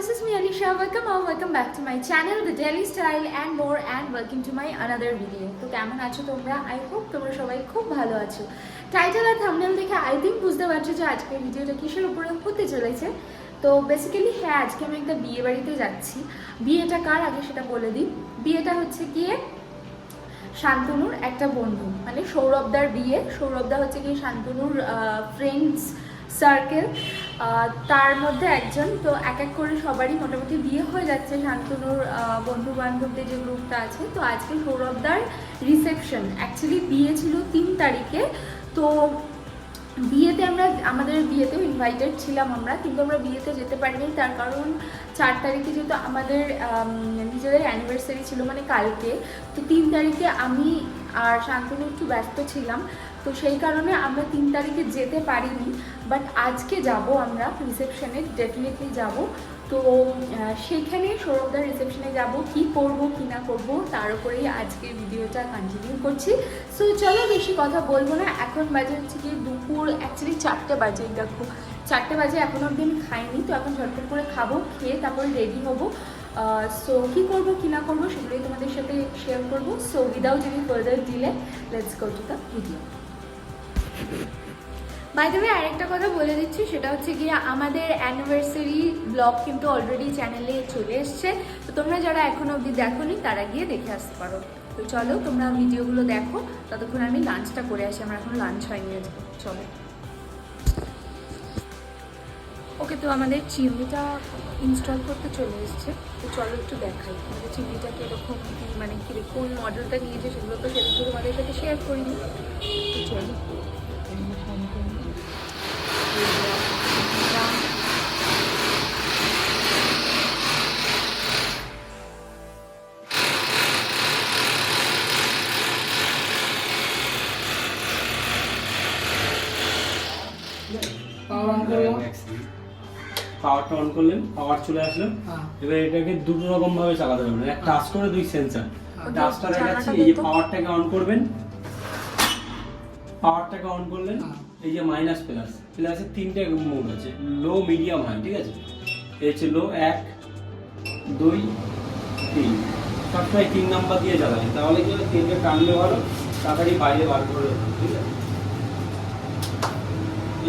this is me Alisha. Welcome back to my channel, The Daily Style and more, and welcome to my another video. তো কেমন আছো তোমরা? I hope তোমরা সবাই খুব ভালো আছো। টাইটেল আর থাম্বনেল দেখে I think বুঝতে পারছো যে আজকের ভিডিওটা কিসের উপরে হতে চলেছে। তো বেসিক্যালি হ্যাঁ, আজকে আমি একটা বিয়ে বাড়িতে যাচ্ছি। বিয়েটা কার আগে সেটা বলে দিই। বিয়েটা হচ্ছে গিয়ে শান্তনুর একটা বন্ধু, মানে সৌরভদার বিয়ে। সৌরভদা হচ্ছে গিয়ে শান্তনুর ফ্রেন্ডস সার্কেল, তার মধ্যে একজন। তো এক এক করে সবারই মোটামুটি বিয়ে হয়ে যাচ্ছে শান্তনুর বন্ধু বান্ধবদের যে গ্রুপটা আছে। তো আজকে সৌরভদার রিসেপশন, অ্যাকচুয়ালি বিয়ে ছিল 3 তারিখে। তো বিয়েতে আমাদের বিয়েতেও ইনভাইটেড ছিলাম আমরা, কিন্তু আমরা বিয়েতে যেতে পারিনি। তার কারণ 4 তারিখে যেহেতু আমাদের নিজেদের অ্যানিভার্সারি ছিল, মানে কালকে। তো 3 তারিখে আমি আর শান্তনু একটু ব্যস্ত ছিলাম, তো সেই কারণে আমরা 3 তারিখে যেতে পারিনি। বাট আজকে যাব আমরা রিসেপশনে, ডেফিনেটলি যাব। তো সেইখানে সৌরভদার রিসেপশনে যাব, কি করব কি না করব তার উপরেই আজকের ভিডিওটা কন্টিনিউ করছি। সো চলো বেশি কথা বলবো না। এখন বাজে হচ্ছে কি দুপুর, অ্যাকচুয়ালি 4টে বাজে। দেখো 4টে বাজে, এখনও অবধি আমি খাইনি। তো এখন ঝটপট করে খাবো, খেয়ে তারপরে রেডি হবো। সো কী করবো কি না করবো সেগুলোই তোমাদের সাথে শেয়ার করবো। So without any further delay let's go to the video. By the way আরেকটা কথা বলে দিচ্ছি, সেটা হচ্ছে গিয়ে আমাদের অ্যানিভার্সারি ব্লগ কিন্তু অলরেডি চ্যানেলে চলে এসছে। তো তোমরা যারা এখনো অবধি দেখোনি তারা গিয়ে দেখে আসতে পারো। তো চলো তোমরা ভিডিওগুলো দেখো, ততক্ষণ আমি লাঞ্চটা করে আসি। আমার এখন লাঞ্চ হয়নি আজকে। চলো। ওকে, তো আমাদের চিমনিটা ইনস্টল করতে চলে এসছে। তো চলো একটু দেখাই আমাদের চিমনিটা কীরকম, মানে কোন মডেলটা নিয়েছে সেগুলো তো সেদিন তো তোমাদের সাথে শেয়ার করিনি। তো চলো। পাওয়ারটা অন করলেন, পাওয়ার চলে আসলো। এবার এটাকে দুটো রকম ভাবে চালাতে পারবেন, এক টাচ করে, 2 সেন্সর। টাচটা দেখাচ্ছি, এই যে পাওয়ারটাকে অন করবেন, পাওয়ারটাকে অন করলেন, এই যে মাইনাস প্লাস, প্লাসের 3টে মোড আছে, লো মিডিয়াম হাই, ঠিক আছে? এই হচ্ছে লো, 1 2 3, সবসময় 3 নাম্বার দিয়ে চালাবেন, তাহলে কি হবে, তেলটা টানলে ভালো, তাড়াতাড়ি বাইরে বার করে দেবেন, ঠিক আছে?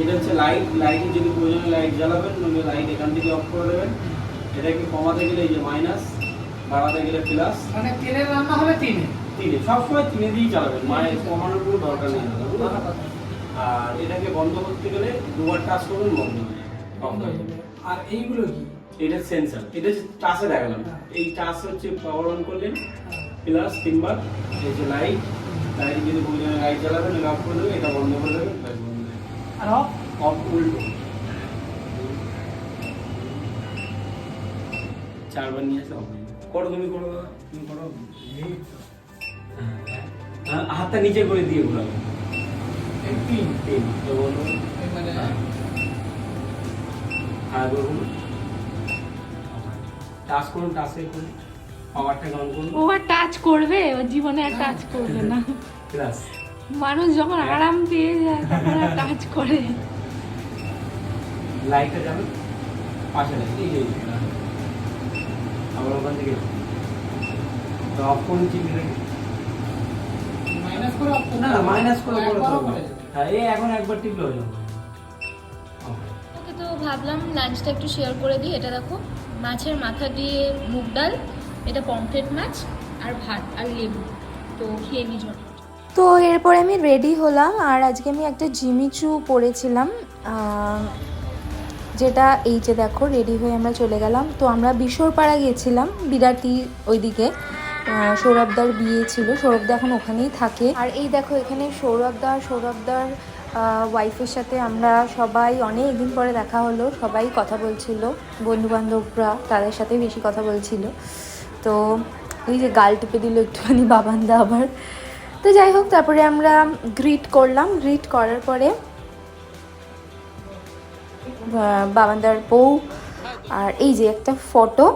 এটা হচ্ছে লাইট, লাইটে যদি প্রয়োজনে লাইট জ্বালাবেন, নইলে লাইট এখান থেকে অফ করে দেবেন। এটাকে কমাতে গেলে এই যে মাইনাস, বাড়াতে গেলে প্লাস। মানে তেলের রান্না হবে 3-এ, সবসময় 3 দিয়েই চালাবেন, মায়ের কমানোর কোনো দরকার নেই। আর এটাকে বন্ধ করতে গেলে 2বার টাচ করবেন, বন্ধ হয়ে যাবে। আর এইগুলো কি? এটা সেন্সর, এটা টাচে দেখালাম। এই টাচ হচ্ছে পাওয়ার অন করলেন, প্লাস 3বার। এই যে লাইট, লাইট যদি প্রয়োজনে লাইট জ্বালাবেন, এটা অফ করে দেবেন, এটা বন্ধ করে দেবেন। আর অফ? অফ উল্টো 4বার নিয়ে আসে অফ করো। তুমি করো, তুমি করো। হাতটা নিচে করে দিয়ে ঘোরাবে, 3 তো বলো। মানে আর বলুন, টাচ করুন, টাচে করুন, পাওয়ারটাকে অন করুন। ও আর টাচ করবে, ও জীবনে আর টাচ করবে না। প্লাস মানুষ যখন আরাম পেয়ে যায় তখন আর টাচ করে। লাইটটা যাবে পাশে রাখি, এই যে আবার ওখান থেকে অফ করুন, চিপে রেখে। মাইনাস করে অফ করতে না, হবে। মাইনাস করে একবারও করতে করে হবে। যাবে। হ্যাঁ, এই এখন একবার টিপলে হয়ে যাবে। ওকে, তো ভাবলাম লাঞ্চটা একটু শেয়ার করে দিই। এটা দেখো, মাছের মাথা দিয়ে মুগ ডাল, এটা পমফ্রেট মাছ আর ভাত আর লেবু। তো খেয়ে নিই ঝটপট। তো এরপরে আমি রেডি হলাম, আর আজকে আমি একটা জিমিচু পরেছিলাম, যেটা এই যে দেখো রেডি হয়ে আমরা চলে গেলাম। তো আমরা বিশোরপাড়া গেছিলাম, বিরাটি ওইদিকে সৌরভদার বিয়ে ছিল। সৌরভদা এখন ওখানেই থাকে। আর এই দেখো এখানে সৌরভদার ওয়াইফের সাথে আমরা সবাই অনেক দিন পরে দেখা হলো, সবাই কথা বলছিল, বন্ধুবান্ধবরা তাদের সাথে বেশি কথা বলছিল। তো ওই যে গাল টিপে দিল একটুখানি বাবান্দা আবার। তো যাই হোক, তারপরে আমরা গ্রিট করলাম। গ্রিট করার পরে বাবান্দার বউ, আর এই যে একটা ফটো,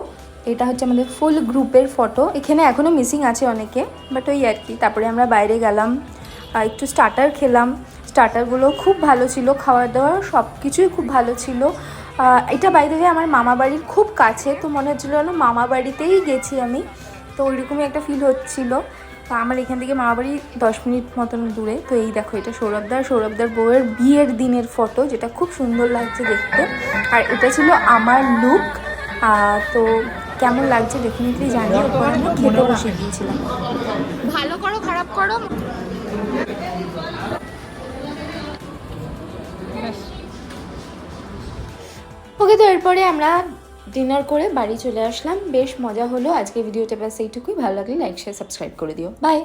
এটা হচ্ছে আমাদের ফুল গ্রুপের ফটো। এখানে এখনও মিসিং আছে অনেকে, বাট ওই আর কি। তারপরে আমরা বাইরে গেলাম, একটু স্টার্টার খেলাম। স্টার্টারগুলো খুব ভালো ছিল, খাওয়ার দাওয়ার সব কিছুই খুব ভালো ছিল। এটা বাইরে আমার মামা বাড়ির খুব কাছে, তো মনে হচ্ছিলো যেন মামা বাড়িতেই গেছি আমি, তো ওইরকমই একটা ফিল হচ্ছিলো। তো আমার এখান থেকে মামা বাড়ি 10 মিনিট মতন দূরে। তো এই দেখো, এটা সৌরভদার বউয়ের বিয়ের দিনের ফটো, যেটা খুব সুন্দর লাগছে দেখতে। আর এটা ছিল আমার লুক। তো কেমন লাগছে ডেফিনেটলি জানিও। এরপর আমরা খেতে বসে গিয়েছিলাম। ভালো করো খারাপ করো। ওকে, তো এরপরে আমরা ডিনার করে বাড়ি চলে আসলাম। বেশ মজা হলো। আজকে ভিডিওটা ব্যাস এইটুকুই। ভালো লাগলে লাইক শেয়ার সাবস্ক্রাইব করে দিও। বাই।